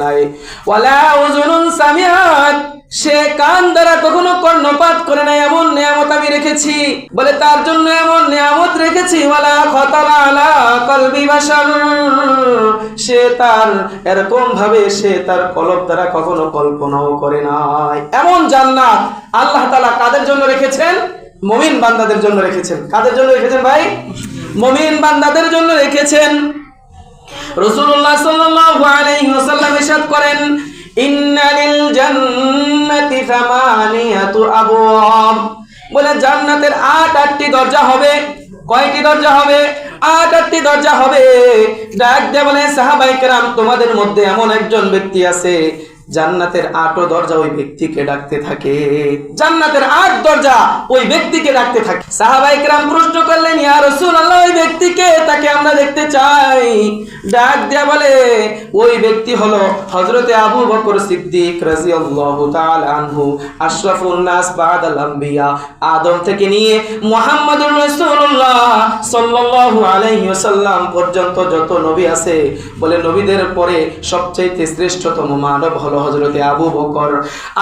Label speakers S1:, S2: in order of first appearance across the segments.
S1: নাই। ওয়ালা উযুনুন সামিআত, সে কান দ্বারা কখনো কর্ণপাত করে নাই, এমন নিয়ামত আমি রেখেছি। বলে তার জন্য এমন নিয়ামত রেখেছি। ওয়ালা খাতারা আলা কলবি বাশার, সে তার এরকম ভাবে সে তার কলব দ্বারা কখনো কল্পনাও করে নাই। এমন জান্নাত আল্লাহ তাআলা কাদের জন্য রেখেছেন? মুমিন বান্দাদের জন্য রেখেছেন। কাদের জন্য রেখেছেন ভাই? মুমিন বান্দাদের জন্য রেখেছেন। রাসূলুল্লাহ সাল্লাল্লাহু আলাইহি ওয়াসাল্লাম ইরশাদ করেন, ইন্না লিল জান্নাতি সামানিয়াতু আবওয়াব, বলে জান্নাতের ৮টি দরজা হবে। কয়টি দরজা হবে? ৮টি দরজা হবে। ডাক দিয়ে বলে, সাহাবায়ে কেরাম, তোমাদের মধ্যে এমন একজন ব্যক্তি আছে জান্নাতের ৮ দরজা ওই ব্যক্তিকে ডাকতে থাকে। জান্নাতের ৮ দরজা ওই ব্যক্তিকে ডাকতে থাকে। সাহাবায়ে কেরাম প্রশ্ন করলেন, ইয়া রাসূলুল্লাহ, ওই ব্যক্তিকে, তাকে আমরা দেখতে চাই। ডাক দেয়া বলে, ওই ব্যক্তি হলো হযরতে আবু বকর সিদ্দিক রাদিয়াল্লাহু তাআলা আনহু, আশরাফুন নাস বা'দাল আম্বিয়া। আদম থেকে নিয়ে মুহাম্মদুর রাসূলুল্লাহ সাল্লাল্লাহু আলাইহি ওয়াসাল্লাম পর্যন্ত যত নবী আছে, বলে নবীদের পরে সবচেয়ে শ্রেষ্ঠতম মানব হলো হযরতে আবু বকর।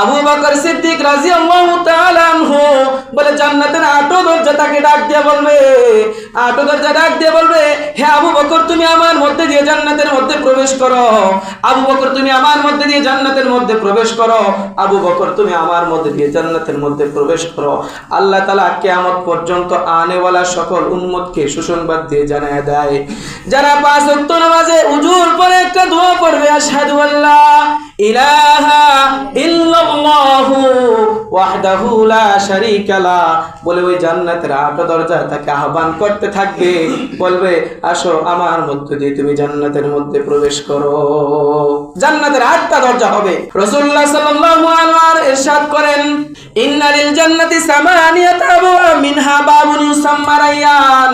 S1: আবু বকর সিদ্দিক রাদিয়াল্লাহু তাআলা আনহু, বলে জান্নাতের ৮ দরজা তাকে ডাক দিয়ে বলবে, ৮ দরজা ডাক দিয়ে বলবে, হে আবু বকর, তুমি আমার মধ্যে দিয়ে জান্নাতের মধ্যে প্রবেশ করো। আবু বকর, তুমি আমার মধ্যে দিয়ে জান্নাতের মধ্যে প্রবেশ করো। আবু বকর, তুমি আমার মধ্যে দিয়ে জান্নাতের মধ্যে প্রবেশ করো। আল্লাহ তাআলা কিয়ামত পর্যন্ত আনেওয়ালা সকল উম্মতকে সুসংবাদ দিয়ে জানায় দেয়, যারা ৫ ওয়াক্ত নামাজে উজুর পরে একটা দোয়া পড়বে, আশহাদু আল্লা ইলাহা ইল্লাল্লাহু ওয়াহদাহু লা শারীকা লা, বলে ওই জান্নাতের ৮ দরজা তাকে আহ্বান করতে থাকবে, বলবে, আসো আমার মধ্যে দিয়ে তুমি জান্নাতের মধ্যে প্রবেশ করো। জান্নাতের ৮টা দরজা হবে। রাসূলুল্লাহ সাল্লাল্লাহু আলাইহি ওয়াসাল্লাম ইরশাদ করেন, ইন্না লিল জান্নাতি সামানিয়াতা আবওয়াব মিনহা বাবুন ইউসাম্মা রায়্যান,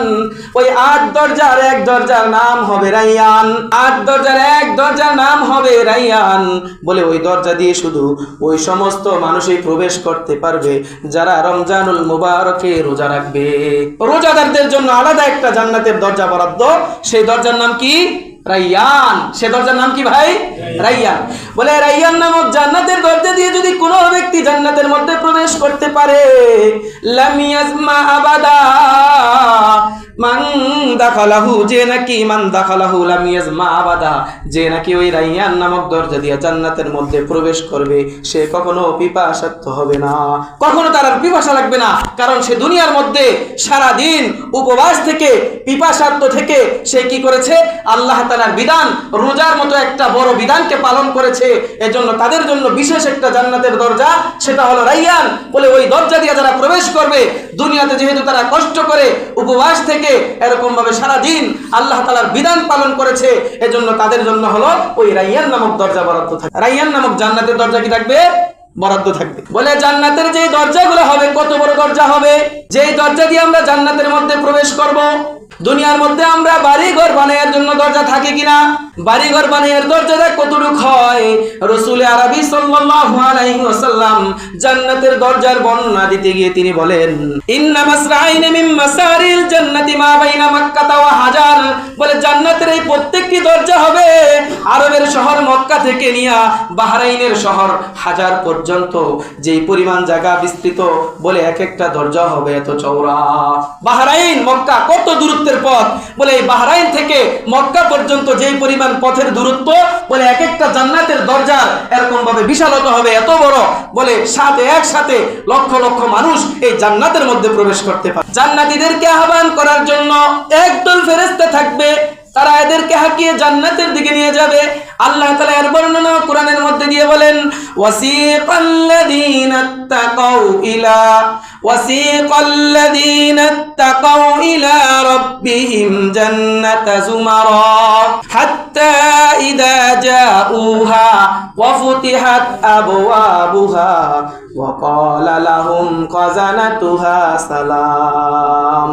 S1: ওই ৮ দরজার এক দরজার নাম হবে রায়্যান। ৮ দরজার এক দরজার নাম হবে রায়্যান, বলে ওই দরজা দিয়ে শুধু ওই সমস্ত মানুষই প্রবেশ করতে পারবে যারা রমজানুল মুবারকে রোজা রাখবে। রোজাদারদের জন্য আলাদা একটা জান্নাতের দরজা বরাদ্দ, সেই দরজার নাম কি? রায়্যান। সে দরজার নাম কি ভাই? রায়্যান। বলে রায়্যান নামক জান্নাতের দরজা দিয়ে যদি কোনো ব্যক্তি জান্নাতের মধ্যে প্রবেশ করতে পারে, লাম ইয়াজমা আবাদা মান দাখালাহু, যে নাকি মান দাখালাহু লাম ইয়াজমা আবাদা, যে নাকি ওই রায়্যান নামক দরজা দিয়ে জান্নাতের মধ্যে প্রবেশ করবে, সে কখনো পিপাসার্ত হবে না, কখনো তার আর পিপাসা লাগবে না। কারণ সে দুনিয়ার মধ্যে সারা দিন উপবাস থেকে, পিপাসার্ত থেকে সে কি করেছে? আল্লাহ তাআলার বিধান, রোজার মতো একটা বড় বিধানকে পালন করেছে। এজন্য তাদের জন্য বিশেষ একটা জান্নাতের দরজা, সেটা হলো রায়্যান। বলে ওই দরজা দিয়ে যারা প্রবেশ করবে, দুনিয়াতে যেহেতু তারা কষ্ট করে উপবাস থেকে এরকম ভাবে সারা দিন আল্লাহ তাআলার বিধান পালন করেছে, এজন্য তাদের জন্য হলো ওই রায়্যান নামক দরজা বরাদ্দ থাকবে। রায়্যান নামক জান্নাতের দরজা কি থাকবে? বরাদ্দ থাকবে। বলে জান্নাতের যে দরজাগুলো হবে, কত বড় দরজা হবে, যেই দরজা দিয়ে আমরা জান্নাতের মধ্যে প্রবেশ করব। দুনিয়ার মধ্যে আমরা বাড়িঘর বানানোর জন্য দরজা থাকে কিনা? বাড়িঘর বানানোর দরজাটা কতটুক হয়? রাসূল আরবি সাল্লাল্লাহু আলাইহি ওয়াসাল্লাম জান্নাতের দরজার বর্ণনা দিতে গিয়ে তিনি বলেন, ইন্না মাসরাইন মিন মাসারিল জান্নাতি মা বাইনা মক্কা ওয়া হাজার, বলে জান্নাতের এই প্রত্যেকটি দরজা হবে আরবের শহর মক্কা থেকে নিয়ে বাহরাইনের শহর হাজার পর্যন্ত, যেই পরিমাণ জায়গা বিস্তৃত, বলে এক একটা দরজা হবে এত চওড়া। বাহরাইন মক্কা কত দূরত্বের পথ? বলে এই বাহরাইন থেকে মক্কা পর্যন্ত যেই পরিমাণ পথের দূরত্ব, বলে এক একটা জান্নাতের দরজার এরকম ভাবে বিশালতা হবে এত বড়, বলে সাথে একসাথে লক্ষ লক্ষ মানুষ এই জান্নাতের মধ্যে প্রবেশ করতে পারে। জান্নাতীদেরকে আহ্বান করার জন্য একদল ফেরেশতা থাকবে, তারা এদেরকে হাকিয়ে জান্নাতের দিকে নিয়ে যাবে। আল্লাহ তাআলা এর বর্ণনা কোরআনের মধ্যে দিয়ে বলেন, ওয়াসিকাল্লাযীনা তাকাউ ইলা রাব্বিহিম জান্নাতা যুমারা হাত্তা ইযা জাউহা ওয়া ফুতিহাত আবওয়াবুহা ওয়া ক্বালা লাহুম খাযানাতুহা সালাম।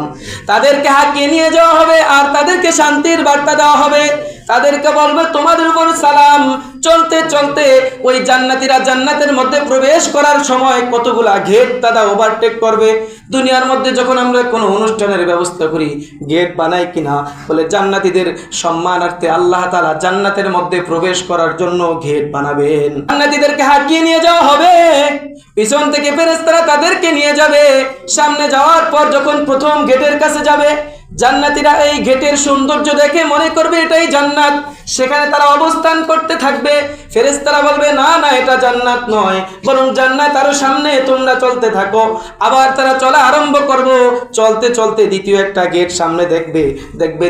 S1: তাদেরকে হাকিয়ে নিয়ে যাওয়া হবে আর তাদেরকে শান্তির বার্তা দেওয়া হবে। তাদেরকে বলবে, তোমাদের উপর সালাম, চলতে চলতে ওই জান্নাতীরা জান্নাতের মধ্যে প্রবেশ করার সময় কতগুলা গেট তারা ওভারটেক করবে। দুনিয়ার মধ্যে যখন আমরা কোনো অনুষ্ঠানের ব্যবস্থা করি গেট বানাই কিনা, বলে জান্নাতীদের সম্মানার্থে আল্লাহ তাআলা জান্নাতের মধ্যে প্রবেশ করার জন্য গেট বানাবেন। জান্নাতীদেরকে হাঁকিয়ে নিয়ে যাওয়া হবে, পিছন থেকে ফেরেশতারা তাদেরকে নিয়ে যাবে। সামনে যাওয়ার পর যখন প্রথম গেটের কাছে যাবে, জান্নাতীরা এই গেটের সৌন্দর্য দেখে মনে করবে এটাই জান্নাত, সেখানে তারা অবস্থান করতে থাকবে। ফেরেশতারা বলবে না না, এটা জান্নাত নয়, বরং জান্নাত আরো সামনে, তোমরা চলতে থাকো। আবার তারা চলা আরম্ভ করব। চলতে চলতে দ্বিতীয় একটা গেট সামনে দেখবে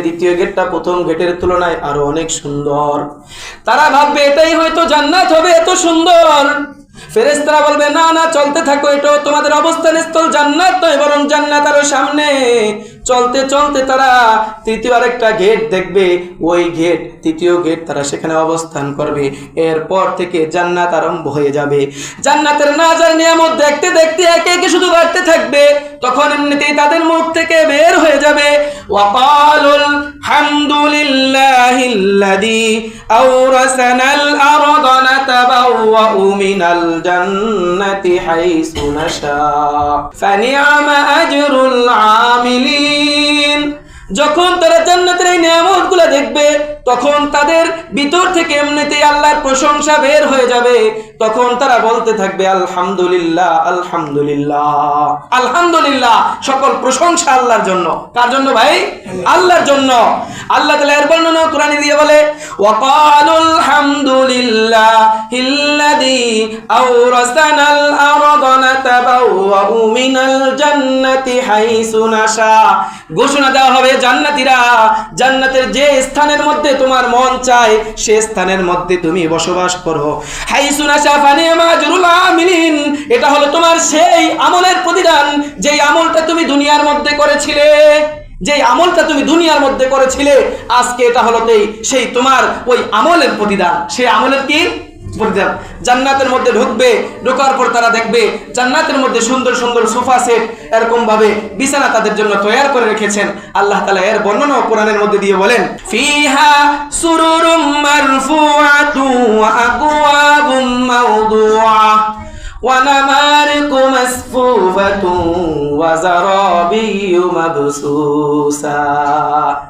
S1: দ্বিতীয় গেটটা প্রথম গেটের তুলনায় আরো অনেক সুন্দর। তারা ভাববে এটাই হয়তো জান্নাত হবে, এত সুন্দর। ফেরেশতারা বলবে না না, চলতে থাকো, এটাও তোমাদের অবস্থান স্থল জান্নাত নয়, বরং জান্নাত আরো সামনে। চলতে চলতে তারা তৃতীয় আরেকটা গেট দেখবে, ওই গেট তৃতীয় গেট, তারা সেখানে অবস্থান করবে। এরপর থেকে জান্নাত আরম্ভ হয়ে যাবে। জান্নাতের নাজার নিয়ামত দেখতে দেখতে একে একে শুধু বাড়তে থাকবে। তখন এমনিতেই তাদের মুখ থেকে বের হয়ে যাবে ওয়াকালুল হামদুলিল্লাহিল্লাযী আওরাসানাল আরদা নাতাবাওয়াউ মিনাল জান্নাতি হাইসু নাশা ফানিআমা আজরুল আমিলিন। যখন তারা জান্নাতের এই নিয়ামতগুলো দেখবে তখন তাদের ভিতর থেকে এমনিতেই আল্লাহর প্রশংসা বের হয়ে যাবে। তখন তারা বলতে থাকবে আলহামদুলিল্লাহ আলহামদুলিল্লাহ আলহামদুলিল্লাহ, সকল প্রশংসা আল্লাহর জন্য। কার জন্য ভাই? আল্লাহর জন্য। আল্লাহ তাআলা এর বর্ণনা কোরআনে দিয়ে বলে ওয়াকালুল হামদুলিল্লাহিল্লাযী আওরাসানাল আরদা নাতাবাওয়াউ মিনাল জান্নাতি হাইসু নাশা। ঘোষণা দেওয়া হবে জান্নাতীরা জান্নাতের যে স্থানের মধ্যে তোমার মন চায় সে স্থানের মধ্যে তুমি বসবাস করো। হাইসু নাশা ফানিআমা আজরুল আমিলিন, এটা হলো তোমার সেই আমলের প্রতিদান যেই আমলটা তুমি দুনিয়ার মধ্যে করেছিলে, যেই আমলটা তুমি দুনিয়ার মধ্যে করেছিলে, আজকে এটা হলো সেই তোমার ওই আমলের প্রতিদান। সেই আমলের কি প্রতিদান? জান্নাতের মধ্যে ঢুকবে, ঢোকার পর তারা দেখবে জান্নাতের মধ্যে সুন্দর সুন্দর সোফা সেট, এরকম ভাবে বিছানা তাদের জন্য তৈরি করে রেখেছেন। আল্লাহ তাআলা এর বর্ণনা কোরআনের মধ্যে দিয়ে বলেন ফিহা সুরুরুম মারফুআতু ওয়া আকওয়াবুম মাওদুআ ওয়া নামারিকু মাসফুফাতু ওয়া যারাবিয়্যু মাবসুসা।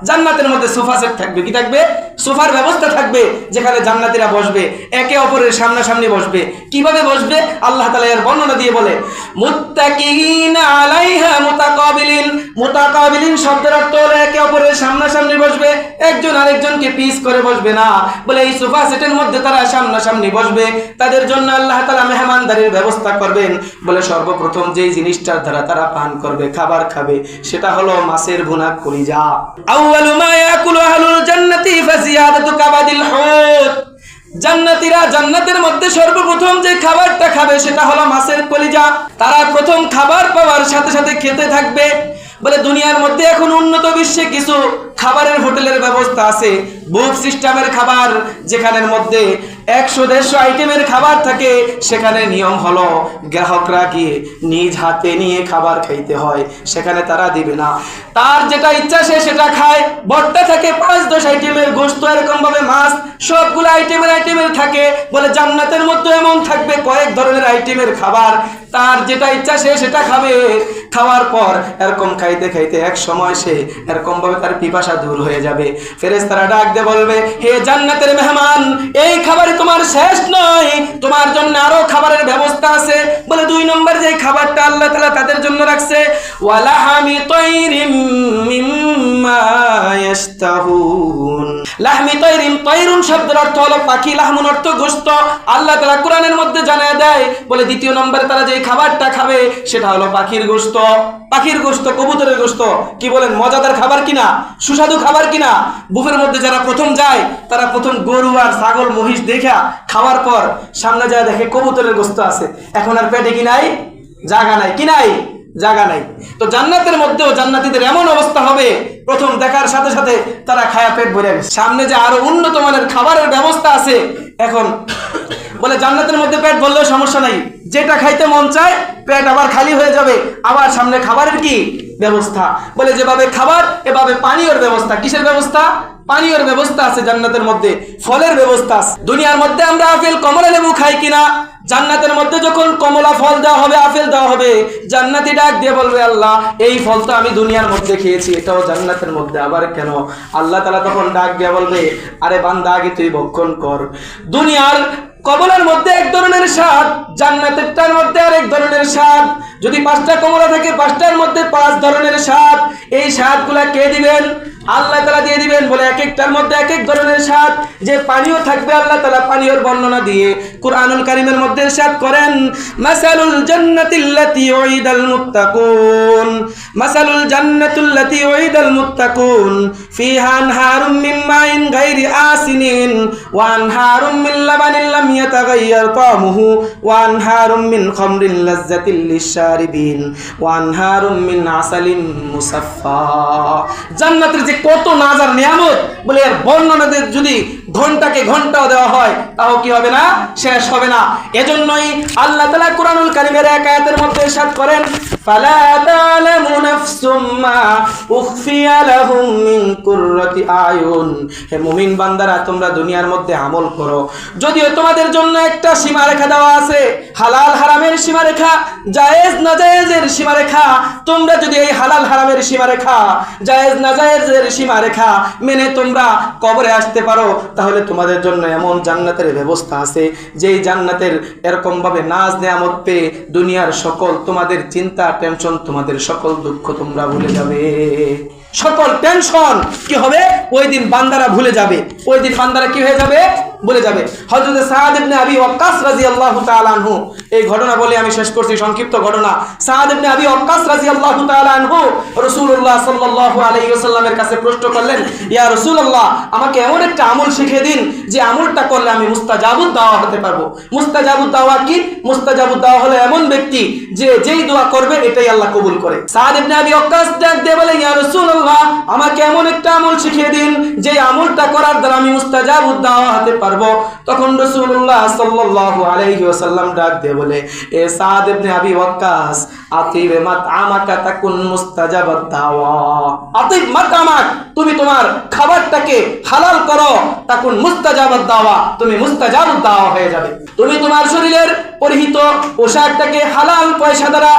S1: জান্নাতের মধ্যে সোফা সেট থাকবে। কি থাকবে? সোফার ব্যবস্থা থাকবে, যেখানে জান্নাতীরা বসবে, একে অপরের সামনাসামনি বসবে। কিভাবে বসবে? আল্লাহ তাআলা এর বর্ণনা দিয়ে বলে মুত্তাকিনা আলাইহা মুতাকাবিলিন। মুতাকাবিলিন শব্দের অর্থ হলো একে অপরের সামনাসামনি বসবে, একজন আরেকজনকে পিস করে বসবে না। বলে এই সোফা সেটের মধ্যে তারা সামনাসামনি বসবে। তাদের জন্য আল্লাহ তাআলা মেহমানদারির ব্যবস্থা করবেন। বলে সর্বপ্রথম যেই জিনিসটার দ্বারা তারা পান করবে, খাবার খাবে, সেটা হলো মাছের ভুনা কলিজা। আউয়ালু মা ইয়াকুলু আহলুল জান্নাতি ফাজিয়াদাতু কাবাদিল হুত। জান্নাতীরা জান্নাতের মধ্যে সর্বপ্রথম যে খাবারটা খাবে সেটা হলো মাছের কলিজা। তারা প্রথম খাবার পাওয়ার সাথে সাথে খেতে থাকবে। বলে দুনিয়ার মধ্যে এখন উন্নত বিশ্বে কিছু খাবারের হোটেলের ব্যবস্থা আছে, বুফ সিস্টেমের খাবার, যেখানের মধ্যে 100-150 আইটেমের খাবার থাকে। সেখানে নিয়ম হলো গ্রাহকরা গিয়ে নিজ হাতে নিয়ে খাবার খাইতে হয়, সেখানে তারা দিবে না। তার যেটা ইচ্ছা সে সেটা খায়। ভর্তা থাকে 5-10 আইটেমের, গোশত এরকম ভাবে, মাছ, সবগুলো আইটেমের থাকে। বলে জান্নাতের মধ্যে এমন থাকবে কয়েক ধরনের আইটেমের খাবার, তার যেটা ইচ্ছা সে সেটা খাবে। খাওয়ার পর এরকম খাইতে খাইতে এক সময় সে এরকম ভাবে তার পিপাসা দূর হয়ে যাবে। ফেরেশতারা ডাক দিয়ে বলবে হে জান্নাতের মেহমান, এই খাবার তোমার শেষ নয়, তোমার জন্য আরো খাবারের ব্যবস্থা আছে। বলে 2 নম্বর যে খাবারটা আল্লাহ তাআলা তাদের জন্য রাখছে ওয়ালাহামি তাইরিম মিম্মা ইয়াশতাহুন। লাহমি তাইরিম, তাইরুন শব্দের অর্থ হলো পাখি, লাহমুন অর্থ গোশত। আল্লাহ তাআলা কোরআনের মধ্যে জানায় দেয়, বলে দ্বিতীয় নম্বরে তারা যে খাবারটা খাবে সেটা হলো পাখির গোশত। পাখির গোশত, কবুতরের গোশত। কি বলেন, মজাদার খাবার কিনা, সুস্বাদু খাবার কিনা? বুফের মধ্যে যারা প্রথম যায় তারা প্রথম গরু আর ছাগল মহিষ দেখা খাওয়ার পর সামনে যায় দেখে কবুতরের গোশত আছে। এখন আর পেটে কি নাই? জায়গা নাই। কি নাই? জায়গা নাই। তো জান্নাতের মধ্যেও জান্নাতীদের এমন অবস্থা হবে, প্রথম দেখার সাথে সাথে তারা খায়া পেট ভরে গেছে। সামনে যে আরো উন্নত মানের খাবারের ব্যবস্থা আছে। এখন বলে জান্নাতের মধ্যে পেট ভরলেও সমস্যা নাই, যেটা খাইতে মন চায় পেট আবার খালি হয়ে যাবে, আবার সামনে খাবারের কি ব্যবস্থা। বলে যেভাবে খাবার এভাবে পানীয়র ব্যবস্থা। কিসের ব্যবস্থা? পানীয়র ব্যবস্থা আছে জান্নাতের মধ্যে, ফলের ব্যবস্থা আছে। দুনিয়ার মধ্যে আমরা আপেল কমলা লেবু খাই কিনা, জান্নাতের মধ্যে যখন কমলা ফল দেওয়া হবে, আপেল দেওয়া হবে, জান্নাতি ডাক দিয়ে বলবে আল্লাহ এই ফল তো আমি দুনিয়ার মধ্যে খেয়েছি, এটাও জান্নাতের মধ্যে, আবার কেন? আল্লাহ তাআলা তখন ডাক দিয়ে বলবে আরে বান্দা আগে তুই ভক্ষণ কর। দুনিয়ার কমলার মধ্যে এক ধরনের স্বাদ, জান্নাতেরটার মধ্যে আরেক ধরনের স্বাদ। যদি 5টা কমলা থাকে 5টার মধ্যে 5 ধরনের স্বাদ। এই স্বাদগুলা কে দিবেন? আল্লাহ তাআলা দিয়ে দিবেন। বলে এক একটার মধ্যে এক এক ধরনের স্বাদ। যে পানীয় থাকবে আল্লাহ তাআলা পানীয়র বর্ণনা দিয়ে কুরআনুল কারীমের মধ্যে ইরশাদ করেন, মাসালুল জান্নাতিল্লাতী উইদাল মুত্তাকুন, মাসালুল জান্নাতুল্লাতী উইদাল মুত্তাকুন ফিহা আনহারুম মিন মাইন গায়রি আসিনিন ওয়া আনহারুম মিন লাবানিন লাম ইয়াতাগায়্যার তা'মুহু ওয়া আনহারুম মিন খামরিন লাযযাতিল লিশশারিবিন ওয়া আনহারুম মিন আসালিন মুসাফফা। জান্নাতের যে কত নাজার নিয়ামত, বলে এর বর্ণনা যদি ঘন্টাকে ঘন্টাও দেওয়া হয় তাও কি হবে না? শেষ হবে না। এজন্যই আল্লাহ তাআলা কুরআনুল কারীমের এক আয়াতের মধ্যে ইরশাদ করেন, ফালা তা'লামু নাফসুম মা উখফিয়া লাহুম মিন কুররাতি আয়ুন। হে মুমিন বান্দারা, তোমরা দুনিয়ার মধ্যে আমল করো, যদিও তোমাদের জন্য একটা সীমারেখা দেওয়া আছে, হালাল হারামের সীমারেখা, জায়েজ নাজায়েজের সীমারেখা। তোমরা যদি এই হালাল হারামের সীমারেখা, জায়েজ নাজায়েজের সীমারেখা মেনে তোমরা কবরে আসতে পারো, তাহলে তোমাদের জন্য এমন জান্নাতের ব্যবস্থা আছে, যেই জান্নাতের এরকম ভাবে নাজ নেয়ামত পেয়ে দুনিয়ার সকল তোমাদের চিন্তা টেনশন, তোমাদের সকল দুঃখ তোমরা ভুলে যাবে। সকল টেনশন কি হবে? ওই দিন বান্দারা ভুলে যাবে। ওই দিন বান্দারা কি হয়ে যাবে? ভুলে যাবে। হযরত সাদ ইবনে আবি ওয়াক্কাস রাদিয়াল্লাহু তাআলা আনহু, এই ঘটনা বলে আমি শেষ করছি, সংক্ষিপ্ত ঘটনা। সাদ ইবনে আবি ওয়াক্কাস রাদিয়াল্লাহু তাআলা আনহু রাসূলুল্লাহ সাল্লাল্লাহু আলাইহি ওয়াসাল্লামের কাছে প্রশ্ন করলেন, ইয়া রাসূলুল্লাহ, আমাকে এমন একটা আমল শিখিয়ে দিন যে আমলটা করলে আমি মুস্তাজাবুদ দাওয়া হতে পারবো। মুস্তাজাবুদ দাওয়া কি? মুস্তাজাবুদ দাওয়া হলো এমন ব্যক্তি যে যেই দোয়া করবে এটাই আল্লাহ কবুল করে। সাদ ইবনে আবি ওয়াক্কাস ডাক দিয়ে বলে, ইয়া রাসূলুল্লাহ, আমাকে এমন একটা আমল শিখিয়ে দিন যে আমলটা করার দ্বারা আমি মুস্তাজাবুদ দাওয়া হতে পারবো। তখন রাসূলুল্লাহ সাল্লাল্লাহু আলাইহি ওয়াসাল্লাম ডাক দিয়ে বলে, এ সাদ ইবনে আবি ওয়াক্কাস, আতিব মাতআমাকা তাকুন মুস্তাজাবাদ দাওয়া। আতিব মাতআমাক, তুমি তোমার খাবারটাকে হালাল করো, তাকুন মুস্তাজাবাদ দাওয়া, তুমি মুস্তাজাবুদ দাওয়া হয়ে যাবে। তুমি তোমার শরীরের পরিহিত পোশাকটাকে হালাল পয়সা দ্বারা,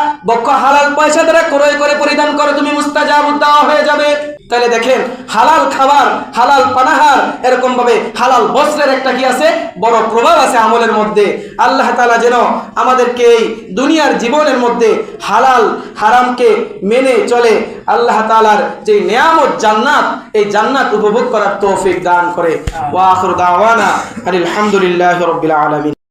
S1: হালাল পয়সা দ্বারা ক্রয় করে পরিধান করো, তুমি মুস্তাজাবুদ দাওয়া হয়ে যাবে। তাহলে দেখেন, হালাল খাবার, হালাল পানাহার, এরকম ভাবে হালাল বস্ত্রের একটা কি আছে? বড় প্রভাব আছে আমলের মধ্যে। আল্লাহ তাআলা যেন আমাদেরকে এই দুনিয়ার জীবনের মধ্যে হালাল হারামকে মেনে চলে আল্লাহ তাআলার যে নিয়ামত জান্নাত, এই জান্নাত উপভোগ করার তৌফিক দান করে। ওয়া আখিরু দাওয়ানা আলহামদুলিল্লাহি রাব্বিল আলামিন।